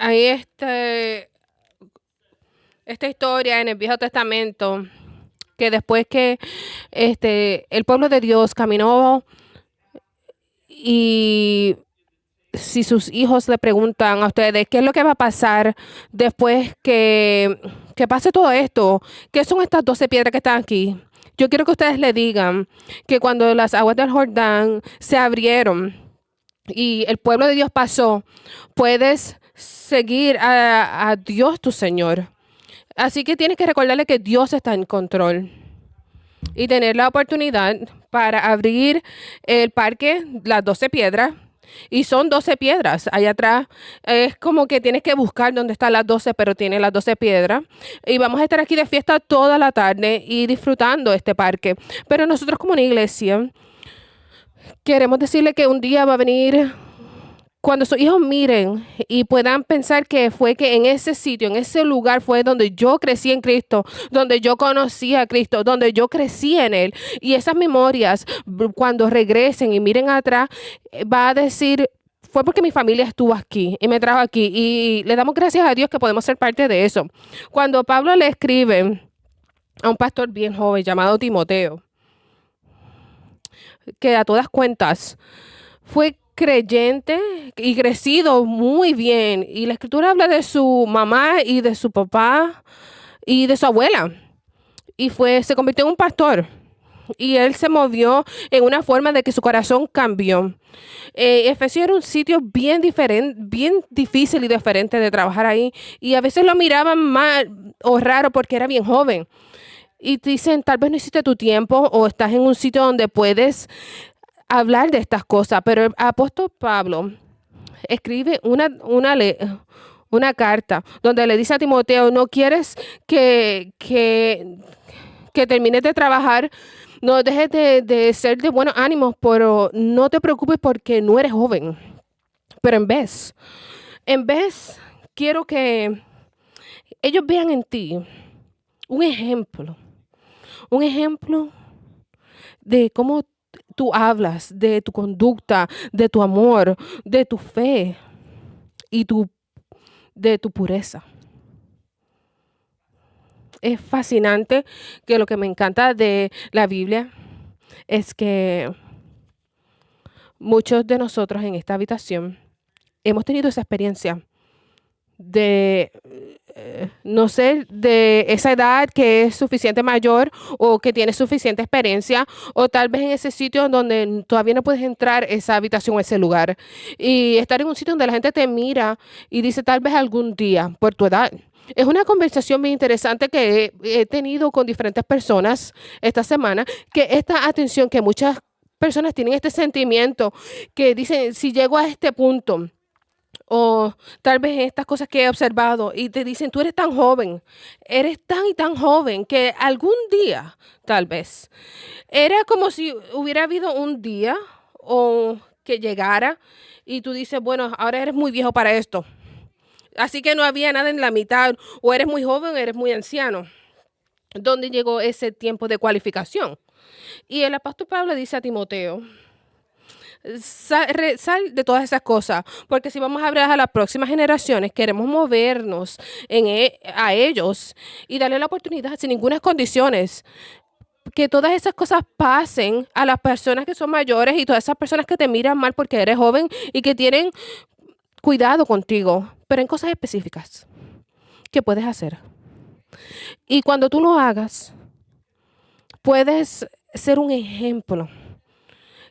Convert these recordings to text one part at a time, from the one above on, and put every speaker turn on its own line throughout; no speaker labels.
Hay esta historia en el Viejo Testamento que después que el pueblo de Dios caminó y si sus hijos le preguntan a ustedes qué es lo que va a pasar después que pase todo esto, ¿qué son estas 12 piedras que están aquí? Yo quiero que ustedes le digan que cuando las aguas del Jordán se abrieron y el pueblo de Dios pasó, puedes seguir a Dios tu Señor. Así que tienes que recordarle que Dios está en control y tener la oportunidad para abrir el parque, las 12 piedras. Y son 12 piedras. Allá atrás es como que tienes que buscar dónde están las 12, pero tiene las 12 piedras. Y vamos a estar aquí de fiesta toda la tarde y disfrutando este parque. Pero nosotros como una iglesia queremos decirle que un día va a venir cuando sus hijos miren y puedan pensar que fue que en ese sitio, en ese lugar fue donde yo crecí en Cristo, donde yo conocí a Cristo, donde yo crecí en Él. Y esas memorias, cuando regresen y miren atrás, va a decir, fue porque mi familia estuvo aquí y me trajo aquí. Y le damos gracias a Dios que podemos ser parte de eso. Cuando Pablo le escribe a un pastor bien joven llamado Timoteo, que a todas cuentas fue creyente y crecido muy bien. Y la escritura habla de su mamá y de su papá y de su abuela. Y se convirtió en un pastor. Y él se movió en una forma de que su corazón cambió. Efesio era un sitio bien diferente, bien difícil y diferente de trabajar ahí. Y a veces lo miraban mal o raro porque era bien joven. Y te dicen, tal vez no hiciste tu tiempo o estás en un sitio donde puedes hablar de estas cosas, pero el apóstol Pablo escribe una carta donde le dice a Timoteo, no quieres que termines de trabajar, no dejes de ser de buenos ánimos, pero no te preocupes porque no eres joven. Pero en vez, quiero que ellos vean en ti un ejemplo, un ejemplo de cómo tú hablas, de tu conducta, de tu amor, de tu fe y de tu pureza. Es fascinante que lo que me encanta de la Biblia es que muchos de nosotros en esta habitación hemos tenido esa experiencia de no ser de esa edad que es suficiente mayor o que tiene suficiente experiencia o tal vez en ese sitio donde todavía no puedes entrar esa habitación o ese lugar y estar en un sitio donde la gente te mira y dice tal vez algún día por tu edad. Es una conversación bien interesante que he tenido con diferentes personas esta semana, que esta atención que muchas personas tienen este sentimiento que dicen, si llego a este punto, o tal vez estas cosas que he observado y te dicen, tú eres tan joven, eres tan y tan joven que algún día, tal vez, era como si hubiera habido un día o que llegara y tú dices, bueno, ahora eres muy viejo para esto. Así que no había nada en la mitad, o eres muy joven o eres muy anciano. ¿Dónde llegó ese tiempo de cualificación? Y el apóstol Pablo dice a Timoteo, sal de todas esas cosas, porque si vamos a hablar a las próximas generaciones, queremos movernos a ellos y darle la oportunidad sin ninguna condiciones. Que todas esas cosas pasen a las personas que son mayores y todas esas personas que te miran mal porque eres joven y que tienen cuidado contigo, pero en cosas específicas que puedes hacer. Y cuando tú lo hagas, puedes ser un ejemplo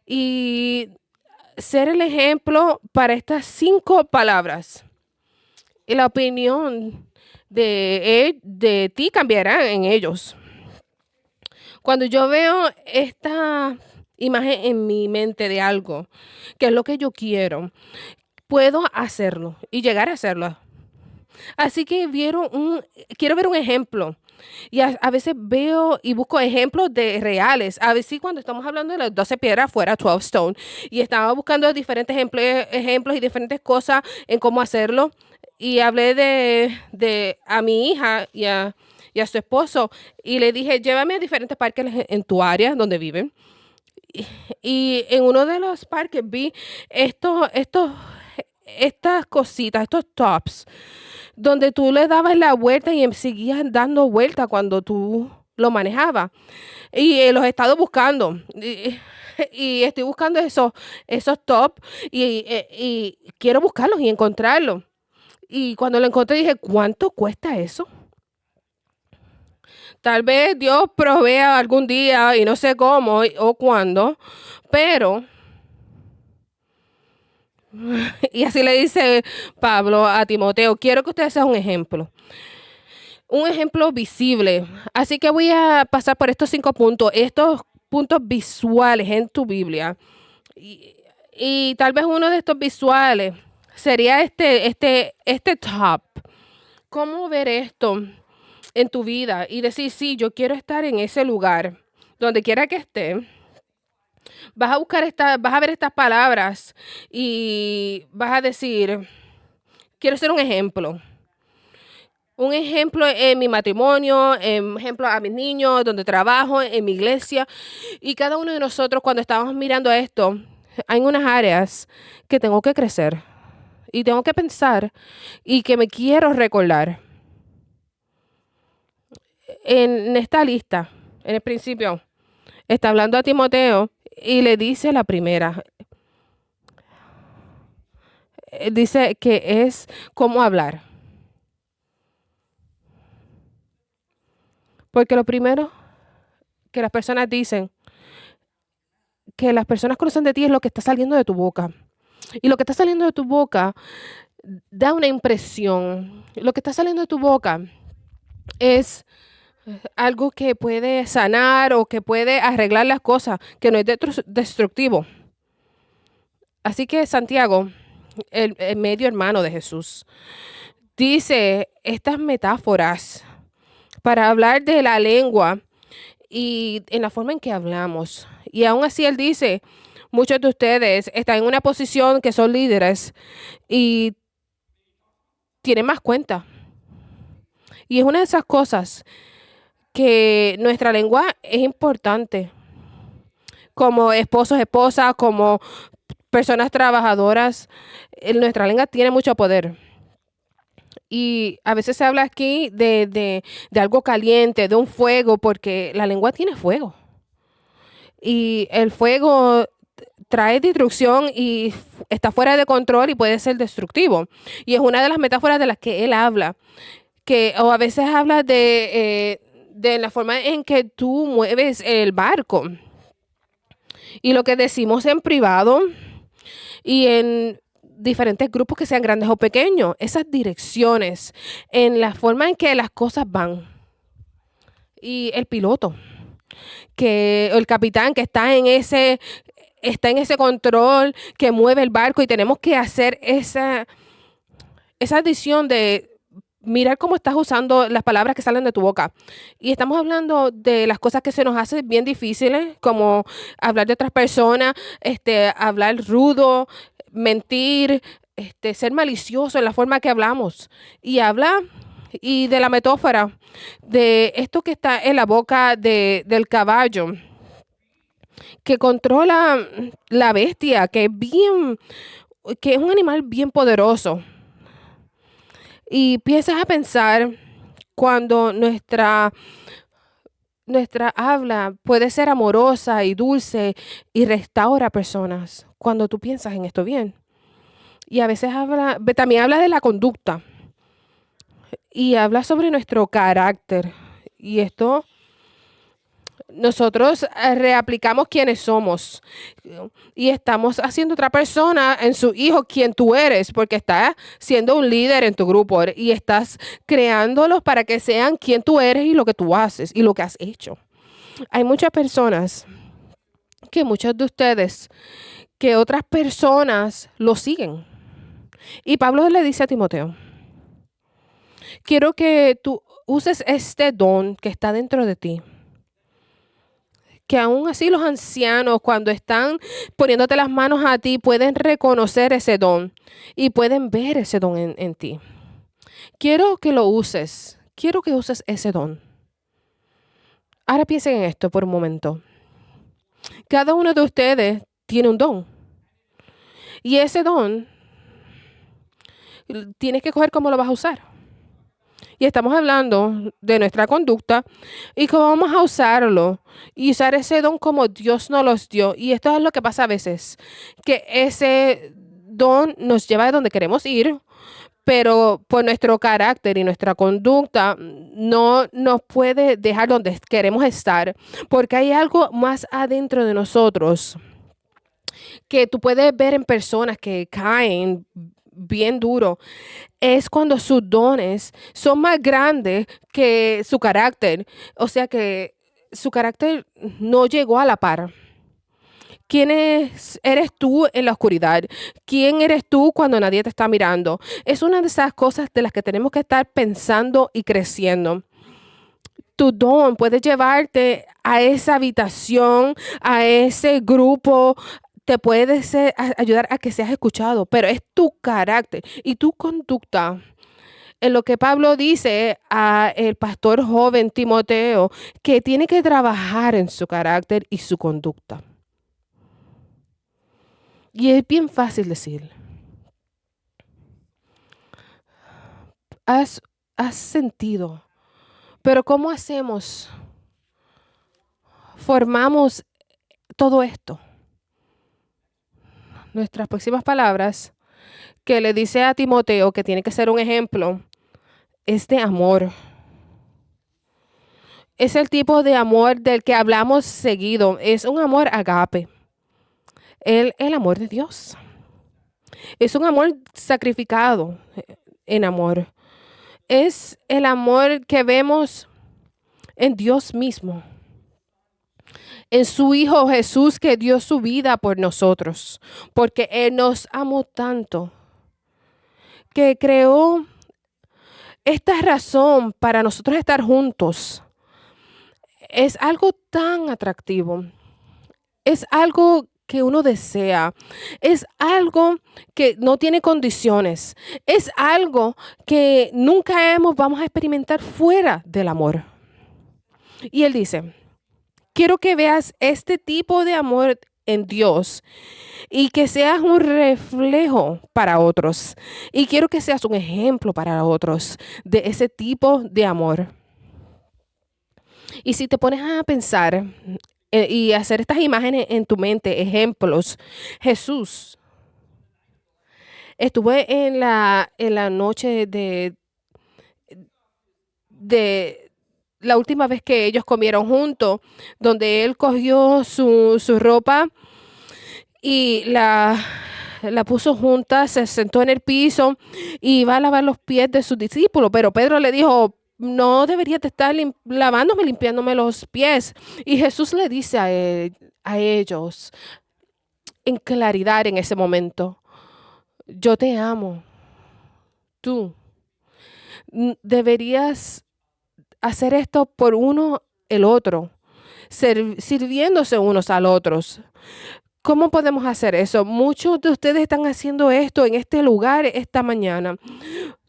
y ser el ejemplo para estas 5 palabras. Y la opinión de ti cambiará en ellos. Cuando yo veo esta imagen en mi mente de algo, que es lo que yo quiero, puedo hacerlo y llegar a hacerlo. Así que quiero ver un ejemplo. Y a veces veo y busco ejemplos de reales. A veces cuando estamos hablando de las 12 piedras fuera, 12 stone, y estaba buscando diferentes ejemplos y diferentes cosas en cómo hacerlo. Y hablé de a mi hija y a su esposo. Y le dije, llévame a diferentes parques en tu área donde viven. Y en uno de los parques vi estos estas cositas, estos tops, donde tú le dabas la vuelta y seguías dando vuelta cuando tú lo manejabas. Y los he estado buscando. Y estoy buscando esos tops y quiero buscarlos y encontrarlos. Y cuando lo encontré dije, ¿cuánto cuesta eso? Tal vez Dios provea algún día y no sé cómo o cuándo, pero, y así le dice Pablo a Timoteo, quiero que usted sea un ejemplo visible. Así que voy a pasar por estos puntos visuales en tu Biblia. Y tal vez uno de estos visuales sería este top. ¿Cómo ver esto en tu vida y decir, sí, yo quiero estar en ese lugar, donde quiera que esté? Vas a ver estas palabras y vas a decir, quiero ser un ejemplo. Un ejemplo en mi matrimonio, un ejemplo a mis niños, donde trabajo, en mi iglesia. Y cada uno de nosotros, cuando estamos mirando esto, hay unas áreas que tengo que crecer y tengo que pensar y que me quiero recordar. En esta lista, en el principio, está hablando a Timoteo y le dice la primera. Dice que es cómo hablar. Porque lo primero que las personas dicen, que las personas conocen de ti es lo que está saliendo de tu boca. Y lo que está saliendo de tu boca da una impresión. Lo que está saliendo de tu boca es algo que puede sanar o que puede arreglar las cosas, que no es destructivo. Así que Santiago, el medio hermano de Jesús, dice estas metáforas para hablar de la lengua y en la forma en que hablamos. Y aún así él dice, muchos de ustedes están en una posición que son líderes y tienen más cuenta. Y es una de esas cosas que nuestra lengua es importante. Como esposos, esposas, como personas trabajadoras, nuestra lengua tiene mucho poder. Y a veces se habla aquí de algo caliente, de un fuego, porque la lengua tiene fuego. Y el fuego trae destrucción y está fuera de control y puede ser destructivo. Y es una de las metáforas de las que él habla. O a veces habla de la forma en que tú mueves el barco. Y lo que decimos en privado y en diferentes grupos que sean grandes o pequeños, esas direcciones, en la forma en que las cosas van. Y el piloto, el capitán que está en ese control que mueve el barco y tenemos que hacer esa adición de mirar cómo estás usando las palabras que salen de tu boca. Y estamos hablando de las cosas que se nos hacen bien difíciles, como hablar de otras personas, hablar rudo, mentir, ser malicioso en la forma que hablamos. Y de la metáfora de esto que está en la boca del caballo, que controla la bestia, que es un animal bien poderoso. Y piensas a pensar cuando nuestra habla puede ser amorosa y dulce y restaura a personas, cuando tú piensas en esto bien. Y a veces también habla de la conducta y habla sobre nuestro carácter. Y esto nosotros reaplicamos quiénes somos y estamos haciendo otra persona en su hijo quien tú eres, porque estás siendo un líder en tu grupo y estás creándolos para que sean quien tú eres y lo que tú haces y lo que has hecho. Hay muchas personas, que muchos de ustedes, que otras personas lo siguen. Y Pablo le dice a Timoteo, quiero que tú uses este don que está dentro de ti. Que aún así los ancianos, cuando están poniéndote las manos a ti, pueden reconocer ese don y pueden ver ese don en ti. Quiero que lo uses. Quiero que uses ese don. Ahora piensen en esto por un momento. Cada uno de ustedes tiene un don. Y ese don tienes que coger cómo lo vas a usar. Y estamos hablando de nuestra conducta y cómo vamos a usarlo y usar ese don como Dios nos los dio. Y esto es lo que pasa a veces, que ese don nos lleva a donde queremos ir, pero por nuestro carácter y nuestra conducta no nos puede dejar donde queremos estar, porque hay algo más adentro de nosotros que tú puedes ver en personas que caen bien duro. Es cuando sus dones son más grandes que su carácter, o sea que su carácter no llegó a la par. Eres tú en la oscuridad? ¿Quién eres tú cuando nadie te está mirando? Es una de esas cosas de las que tenemos que estar pensando y creciendo. Tu don puede llevarte a esa habitación, a ese grupo, te puede ayudar a que seas escuchado, pero es tu carácter y tu conducta. En lo que Pablo dice a el pastor joven Timoteo, que tiene que trabajar en su carácter y su conducta. Y es bien fácil decir. Has sentido. Pero ¿cómo hacemos? Formamos todo esto. Nuestras próximas palabras que le dice a Timoteo que tiene que ser un ejemplo es de amor. Es el tipo de amor del que hablamos seguido. Es un amor agape. El amor de Dios. Es un amor sacrificado en amor. Es el amor que vemos en Dios mismo. En su Hijo Jesús que dio su vida por nosotros. Porque Él nos amó tanto que creó esta razón para nosotros estar juntos. Es algo tan atractivo. Es algo que uno desea. Es algo que no tiene condiciones. Es algo que nunca vamos a experimentar fuera del amor. Y él dice, quiero que veas este tipo de amor en Dios y que seas un reflejo para otros. Y quiero que seas un ejemplo para otros de ese tipo de amor. Y si te pones a pensar y hacer estas imágenes en tu mente, ejemplos, Jesús estuve en la noche de la última vez que ellos comieron juntos, donde él cogió su ropa y la puso junta, se sentó en el piso y iba a lavar los pies de sus discípulos. Pero Pedro le dijo, no deberías de estar lavándome, limpiándome los pies. Y Jesús le dice a ellos en claridad en ese momento, yo te amo. Tú deberías hacer esto por uno el otro, sirviéndose unos a los otros. ¿Cómo podemos hacer eso? Muchos de ustedes están haciendo esto en este lugar esta mañana.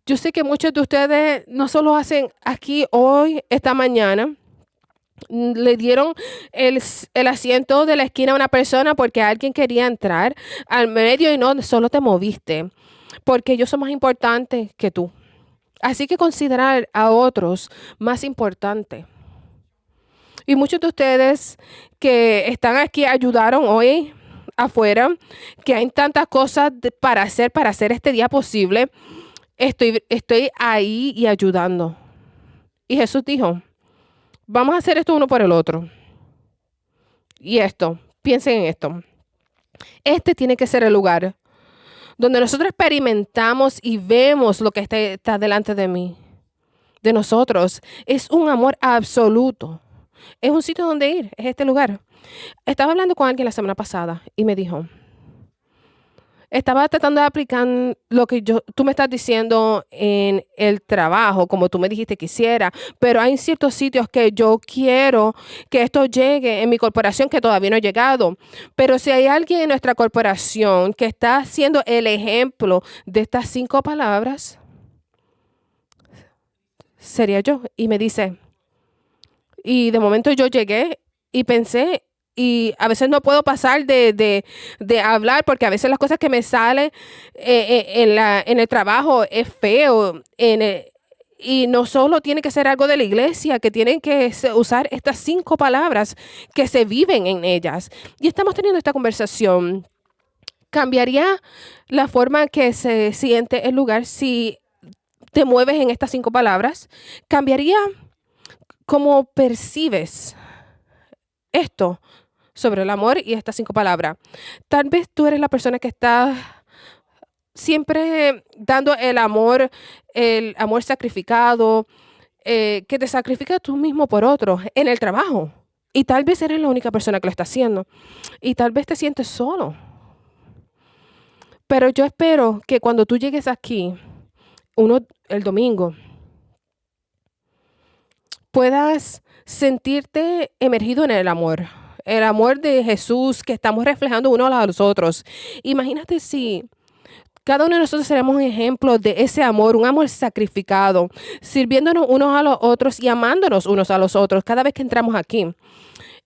Yo sé que muchos de ustedes no solo hacen aquí hoy, esta mañana, le dieron el asiento de la esquina a una persona porque alguien quería entrar al medio y no solo te moviste, porque ellos son más importantes que tú. Así que considerar a otros más importante. Y muchos de ustedes que están aquí ayudaron hoy afuera, que hay tantas cosas para hacer este día posible. Estoy ahí y ayudando. Y Jesús dijo, vamos a hacer esto uno por el otro. Y piensen en esto. Este tiene que ser el lugar donde nosotros experimentamos y vemos lo que está delante de nosotros. Es un amor absoluto. Es un sitio donde ir, es este lugar. Estaba hablando con alguien la semana pasada y me dijo, estaba tratando de aplicar lo que tú me estás diciendo en el trabajo, como tú me dijiste que hiciera, pero hay ciertos sitios que yo quiero que esto llegue en mi corporación que todavía no ha llegado. Pero si hay alguien en nuestra corporación que está haciendo el ejemplo de estas 5 palabras, sería yo. Y me dice, y de momento yo llegué y pensé y a veces no puedo pasar de hablar porque a veces las cosas que me salen en el trabajo es feo. Y no solo tiene que ser algo de la iglesia, que tienen que usar estas 5 palabras que se viven en ellas. Y estamos teniendo esta conversación. ¿Cambiaría la forma que se siente el lugar si te mueves en estas 5 palabras? ¿Cambiaría cómo percibes esto sobre el amor y estas 5 palabras? Tal vez tú eres la persona que está siempre dando el amor sacrificado, que te sacrificas tú mismo por otro en el trabajo. Y tal vez eres la única persona que lo está haciendo. Y tal vez te sientes solo. Pero yo espero que cuando tú llegues aquí, el domingo, puedas sentirte emergido en el amor de Jesús que estamos reflejando unos a los otros. Imagínate si cada uno de nosotros seremos un ejemplo de ese amor, un amor sacrificado, sirviéndonos unos a los otros y amándonos unos a los otros cada vez que entramos aquí.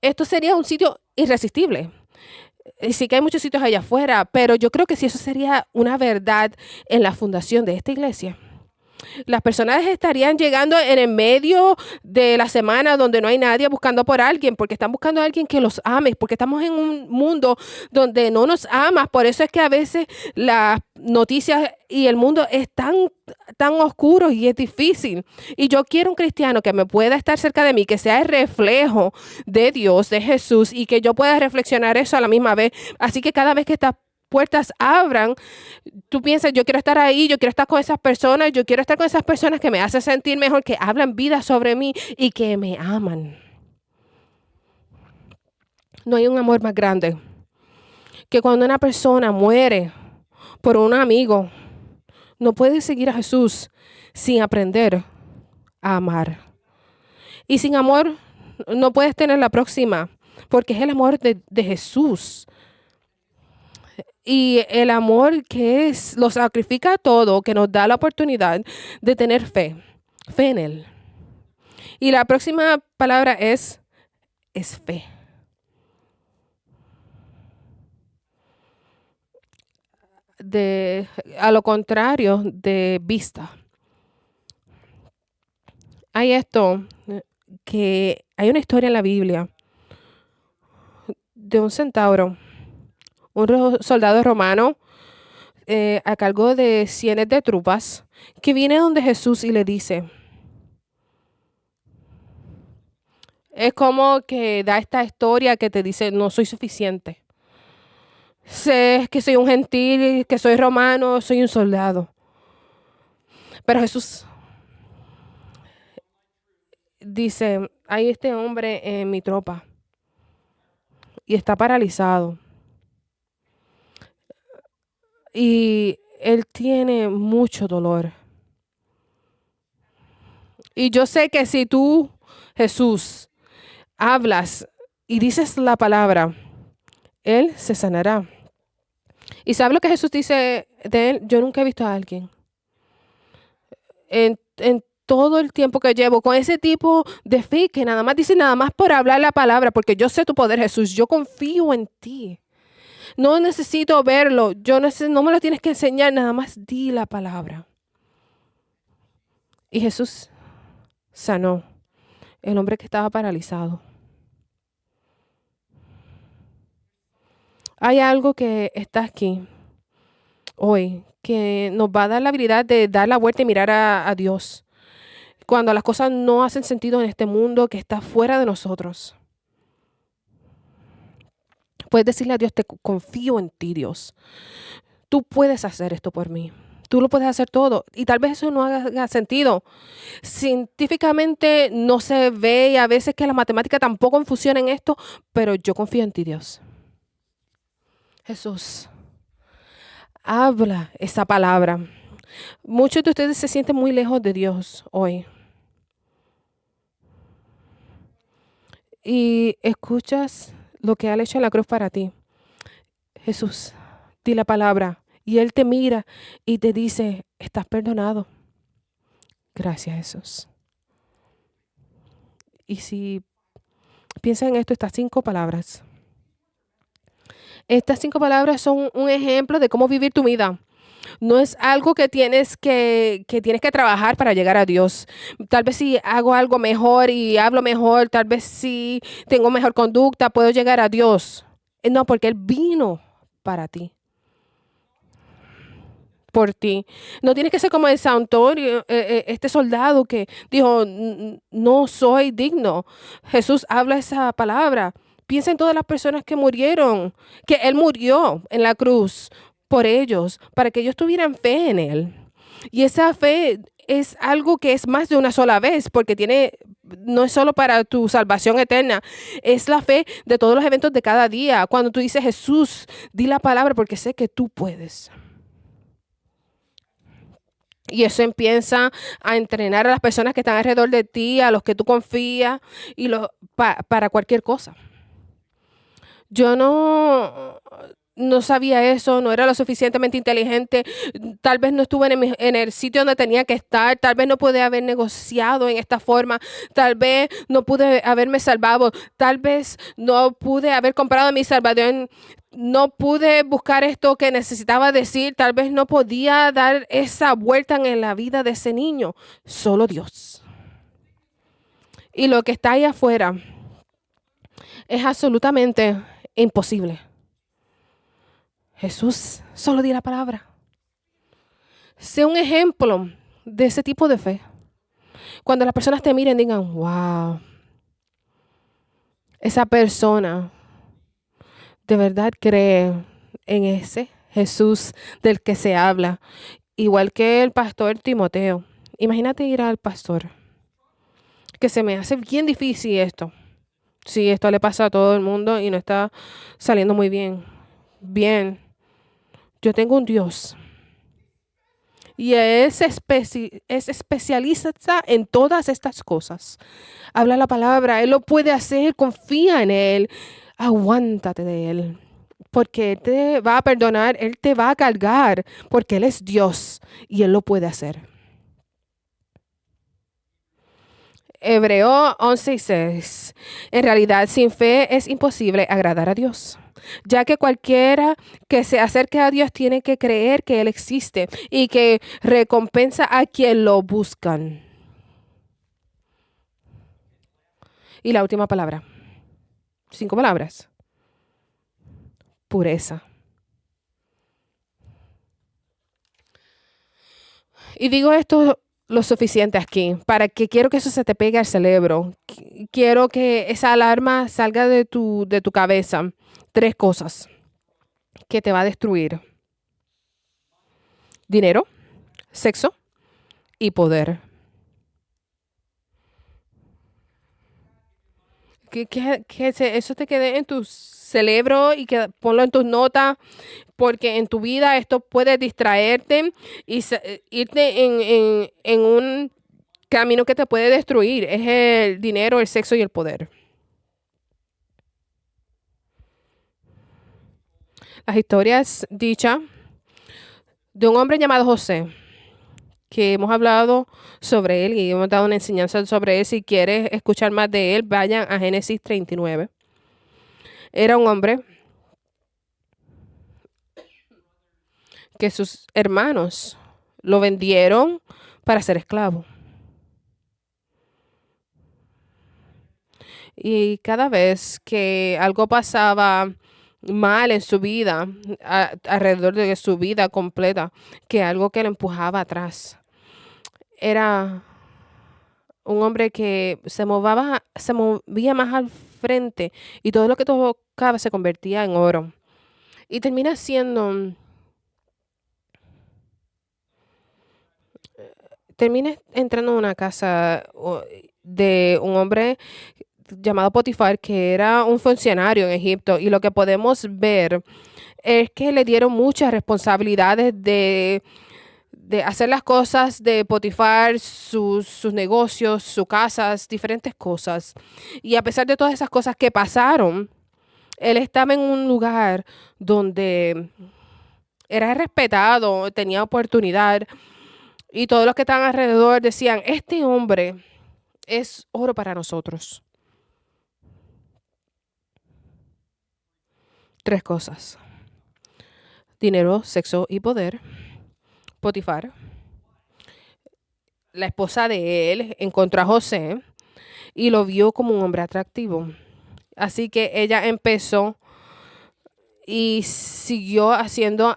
Esto sería un sitio irresistible. Y sí que hay muchos sitios allá afuera, pero yo creo que si eso sería una verdad en la fundación de esta iglesia, las personas estarían llegando en el medio de la semana donde no hay nadie buscando por alguien, porque están buscando a alguien que los ame, porque estamos en un mundo donde no nos ama. Por eso es que a veces las noticias y el mundo es tan oscuro y es difícil. Y yo quiero un cristiano que me pueda estar cerca de mí, que sea el reflejo de Dios, de Jesús, y que yo pueda reflexionar eso a la misma vez. Así que cada vez que estas puertas abran, tú piensas, yo quiero estar ahí, yo quiero estar con esas personas, yo quiero estar con esas personas que me hacen sentir mejor, que hablan vida sobre mí y que me aman. No hay un amor más grande que cuando una persona muere por un amigo. No puedes seguir a Jesús sin aprender a amar. Y sin amor no puedes tener la próxima, porque es el amor de Jesús. Y el amor lo sacrifica todo, que nos da la oportunidad de tener fe en Él. Y la próxima palabra es fe. A lo contrario de vista. Hay hay una historia en la Biblia de un centauro, un soldado romano a cargo de cientos de tropas, que viene donde Jesús y le dice, es como que da esta historia que te dice, no soy suficiente. Sé que soy un gentil, que soy romano, soy un soldado. Pero Jesús dice, hay este hombre en mi tropa y está paralizado. Y él tiene mucho dolor. Y yo sé que si tú, Jesús, hablas y dices la palabra, él se sanará. ¿Y sabe lo que Jesús dice de él? Yo nunca he visto a alguien en todo el tiempo que llevo con ese tipo de fe que nada más dice nada más por hablar la palabra, porque yo sé tu poder, Jesús. Yo confío en ti. No necesito verlo. No me lo tienes que enseñar, nada más di la palabra. Y Jesús sanó el hombre que estaba paralizado. Hay algo que está aquí hoy que nos va a dar la habilidad de dar la vuelta y mirar a Dios. Cuando las cosas no hacen sentido en este mundo que está fuera de nosotros. Puedes decirle a Dios, te confío en ti, Dios. Tú puedes hacer esto por mí. Tú lo puedes hacer todo. Y tal vez eso no haga sentido. Científicamente no se ve y a veces que la matemática tampoco funciona en esto, pero yo confío en ti, Dios. Jesús, habla esa palabra. Muchos de ustedes se sienten muy lejos de Dios hoy. Y escuchas lo que Él ha hecho en la cruz para ti. Jesús, di la palabra. Y Él te mira y te dice, estás perdonado. Gracias, Jesús. Y si piensas en esto, estas 5 palabras, Estas 5 palabras son un ejemplo de cómo vivir tu vida. No es algo que tienes que trabajar para llegar a Dios. Tal vez si hago algo mejor y hablo mejor, tal vez si tengo mejor conducta, puedo llegar a Dios. No, porque Él vino para ti, por ti. No tienes que ser como el santuario, este soldado que dijo, No soy digno". Jesús habla esa palabra. Piensa en todas las personas que murieron, que Él murió en la cruz por ellos, para que ellos tuvieran fe en Él. Y esa fe es algo que es más de una sola vez, porque no es solo para tu salvación eterna, es la fe de todos los eventos de cada día. Cuando tú dices, Jesús, di la palabra porque sé que tú puedes. Y eso empieza a entrenar a las personas que están alrededor de ti, a los que tú confías, y para cualquier cosa. Yo no sabía eso, no era lo suficientemente inteligente, tal vez no estuve en el sitio donde tenía que estar, tal vez no pude haber negociado en esta forma, tal vez no pude haberme salvado, tal vez no pude haber comprado mi salvación, no pude buscar esto que necesitaba decir, tal vez no podía dar esa vuelta en la vida de ese niño, solo Dios. Y lo que está ahí afuera es absolutamente imposible. Jesús, solo di la palabra. Sé un ejemplo de ese tipo de fe. Cuando las personas te miren, digan, wow, esa persona de verdad cree en ese Jesús del que se habla. Igual que el pastor Timoteo. Imagínate ir al pastor. Que se me hace bien difícil esto. Sí, esto le pasa a todo el mundo y no está saliendo muy bien. Bien, yo tengo un Dios. Y es especialista en todas estas cosas. Habla la palabra, Él lo puede hacer, confía en Él, aguántate de Él. Porque Él te va a perdonar, Él te va a cargar, porque Él es Dios y Él lo puede hacer. Hebreo 11:6. En realidad, sin fe es imposible agradar a Dios, ya que cualquiera que se acerque a Dios tiene que creer que Él existe y que recompensa a quien lo buscan. Y la última palabra. 5 palabras. Pureza. Y digo esto lo suficiente aquí, para que quiero que eso se te pegue al cerebro. Quiero que esa alarma salga de tu cabeza. 3 cosas que te va a destruir. Dinero, sexo y poder. Eso te quede en tu cerebro y que ponlo en tus notas, porque en tu vida esto puede distraerte y irte en un camino que te puede destruir. Es el dinero, el sexo y el poder. Las historias dichas de un hombre llamado José, que hemos hablado sobre él y hemos dado una enseñanza sobre él. Si quieres escuchar más de él, vayan a Génesis 39. Era un hombre que sus hermanos lo vendieron para ser esclavo. Y cada vez que algo pasaba mal en su vida, alrededor de su vida completa, que algo que lo empujaba atrás, era un hombre que se movía más al frente y todo lo que tocaba se convertía en oro. Y termina entrando en una casa de un hombre llamado Potifar, que era un funcionario en Egipto. Y lo que podemos ver es que le dieron muchas responsabilidades de hacer las cosas de Potifar, sus negocios, sus casas, diferentes cosas. Y a pesar de todas esas cosas que pasaron, él estaba en un lugar donde era respetado, tenía oportunidad y todos los que estaban alrededor decían, este hombre es oro para nosotros. Tres cosas: dinero, sexo y poder. Potifar, la esposa de él, encontró a José y lo vio como un hombre atractivo. Así que ella empezó y siguió haciendo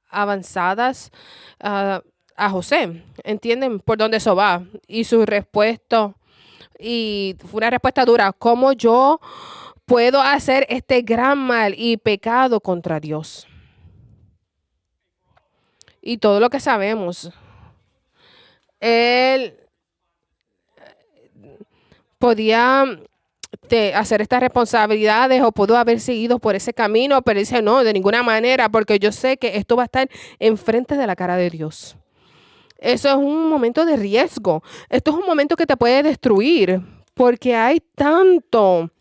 avanzadas a José. ¿Entienden por dónde eso va? Y su respuesta, y fue una respuesta dura: ¿cómo yo puedo hacer este gran mal y pecado contra Dios? Y todo lo que sabemos, él podía hacer estas responsabilidades o pudo haber seguido por ese camino, pero dice: no, de ninguna manera, porque yo sé que esto va a estar enfrente de la cara de Dios. Eso es un momento de riesgo. Esto es un momento que te puede destruir, porque hay tanto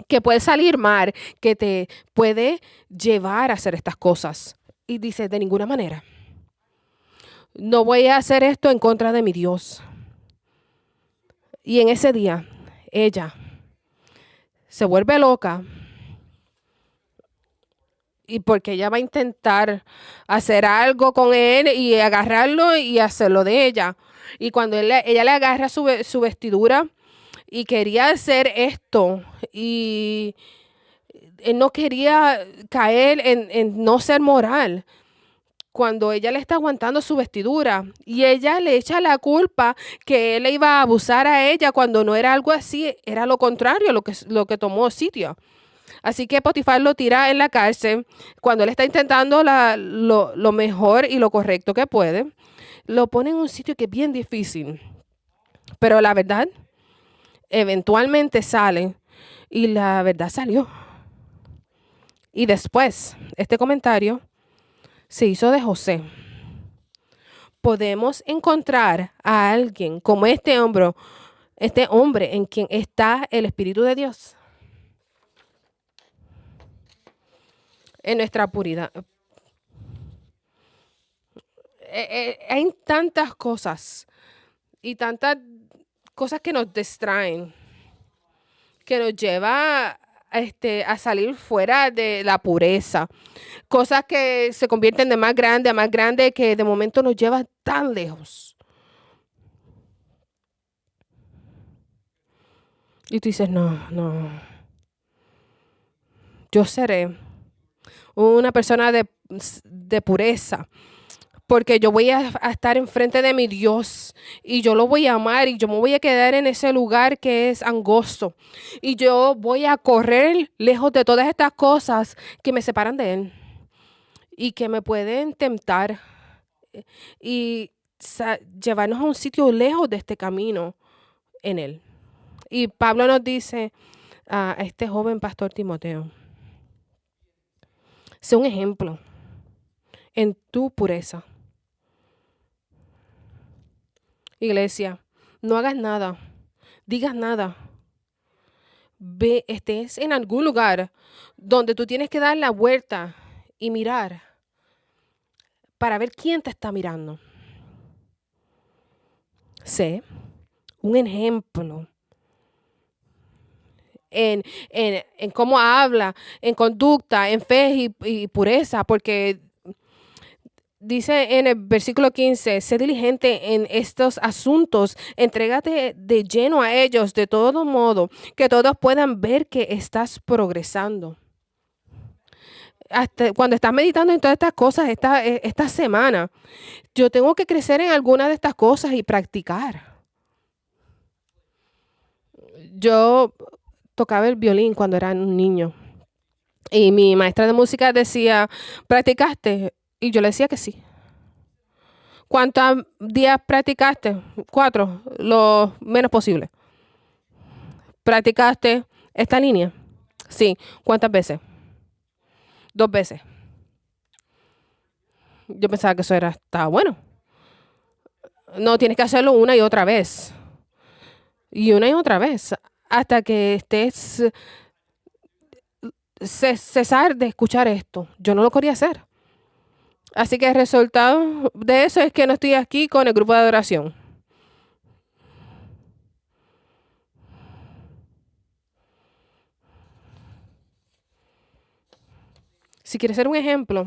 que puede salir mal, que te puede llevar a hacer estas cosas. Y dice: de ninguna manera. No voy a hacer esto en contra de mi Dios. Y en ese día, ella se vuelve loca, y porque ella va a intentar hacer algo con él y agarrarlo y hacerlo de ella. Y cuando ella le agarra su vestidura y quería hacer esto, y él no quería caer en no ser moral, cuando ella le está aguantando su vestidura y ella le echa la culpa que él le iba a abusar a ella, cuando no era algo así, era lo contrario, lo que tomó sitio. Así que Potifar lo tira en la cárcel cuando él está intentando lo mejor y lo correcto que puede. Lo pone en un sitio que es bien difícil. Pero la verdad eventualmente sale, y la verdad salió. Y después, este comentario se hizo de José. Podemos encontrar a alguien como este hombre en quien está el Espíritu de Dios. En nuestra puridad. Hay tantas cosas y tantas cosas que nos distraen, que nos lleva a salir fuera de la pureza. Cosas que se convierten de más grande a más grande, que de momento nos llevan tan lejos. Y tú dices: no, no. Yo seré una persona de pureza, porque yo voy a estar enfrente de mi Dios y yo lo voy a amar, y yo me voy a quedar en ese lugar que es angosto, y yo voy a correr lejos de todas estas cosas que me separan de Él y que me pueden temptar y llevarnos a un sitio lejos de este camino en Él. Y Pablo nos dice a este joven pastor Timoteo: sé un ejemplo en tu pureza. Iglesia, no hagas nada, digas nada. Ve, estés en algún lugar donde tú tienes que dar la vuelta y mirar para ver quién te está mirando. Sé un ejemplo en cómo habla, en conducta, en fe y pureza, porque dice en el versículo 15: sé diligente en estos asuntos, entrégate de lleno a ellos, de todo modo que todos puedan ver que estás progresando. Hasta cuando estás meditando en todas estas cosas esta semana, yo tengo que crecer en alguna de estas cosas y practicar. Yo tocaba el violín cuando era un niño, y mi maestra de música decía: ¿practicaste? Y yo le decía que sí. ¿Cuántos días practicaste? 4, lo menos posible. ¿Practicaste esta línea? Sí. ¿Cuántas veces? 2 veces. Yo pensaba que eso estaba bueno. No, tienes que hacerlo una y otra vez. Y una y otra vez. Hasta que estés cesar de escuchar esto. Yo no lo quería hacer. Así que el resultado de eso es que no estoy aquí con el grupo de adoración. Si quieres ser un ejemplo,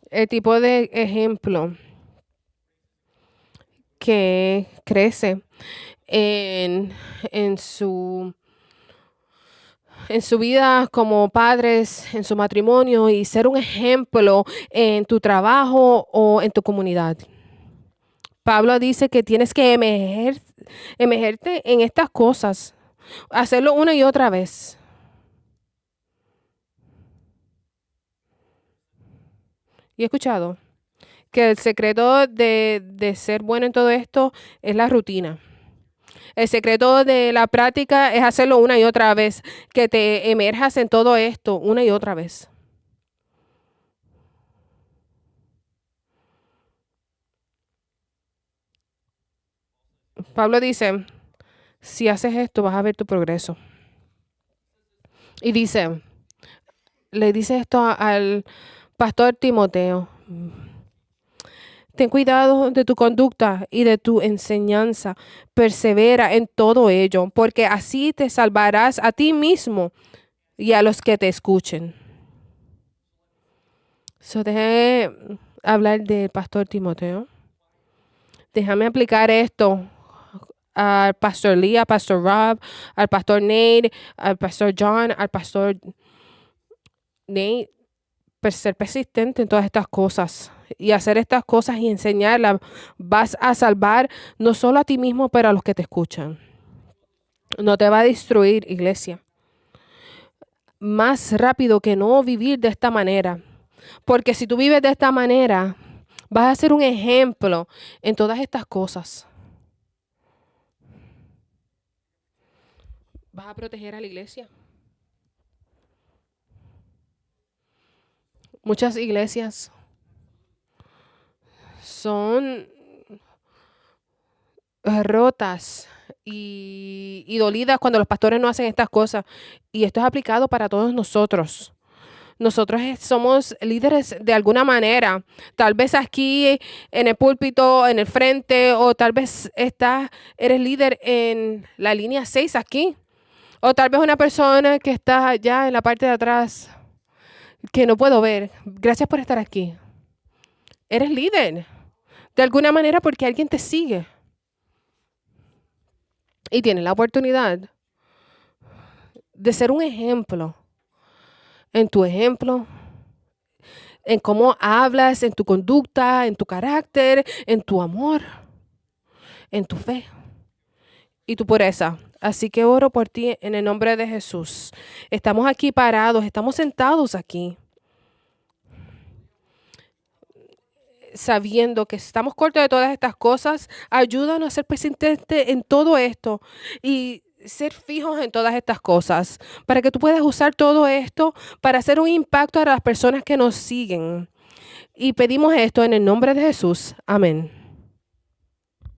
el tipo de ejemplo que crece en, en su, en su vida como padres, en su matrimonio y ser un ejemplo en tu trabajo o en tu comunidad. Pablo dice que tienes que emergerte en estas cosas, hacerlo una y otra vez. Y he escuchado que el secreto de ser bueno en todo esto es la rutina. El secreto de la práctica es hacerlo una y otra vez, que te emerjas en todo esto una y otra vez. Pablo dice, si haces esto vas a ver tu progreso. Y dice, le dice esto al pastor Timoteo. Ten cuidado de tu conducta y de tu enseñanza. Persevera en todo ello, porque así te salvarás a ti mismo y a los que te escuchen. Deje hablar del pastor Timoteo. Déjame aplicar esto al pastor Lee, al pastor Rob, al pastor Nate, al pastor John, al pastor Nate. Ser persistente en todas estas cosas y hacer estas cosas y enseñarlas, vas a salvar no solo a ti mismo, pero a los que te escuchan. No te va a destruir, iglesia. Más rápido que no vivir de esta manera. Porque si tú vives de esta manera, vas a ser un ejemplo en todas estas cosas. Vas a proteger a la iglesia. Muchas iglesias son rotas y dolidas cuando los pastores no hacen estas cosas. Y esto es aplicado para todos nosotros. Nosotros somos líderes de alguna manera. Tal vez aquí en el púlpito, en el frente, o tal vez eres líder en la línea 6 aquí. O tal vez una persona que está allá en la parte de atrás que no puedo ver. Gracias por estar aquí. Eres líder de alguna manera porque alguien te sigue. Y tienes la oportunidad de ser un ejemplo. En tu ejemplo, en cómo hablas, en tu conducta, en tu carácter, en tu amor, en tu fe y tu pureza. Así que oro por ti en el nombre de Jesús. Estamos aquí parados, estamos sentados aquí, sabiendo que estamos cortos de todas estas cosas. Ayúdanos a ser persistentes en todo esto y ser fijos en todas estas cosas, para que tú puedas usar todo esto para hacer un impacto a las personas que nos siguen. Y pedimos esto en el nombre de Jesús. Amén.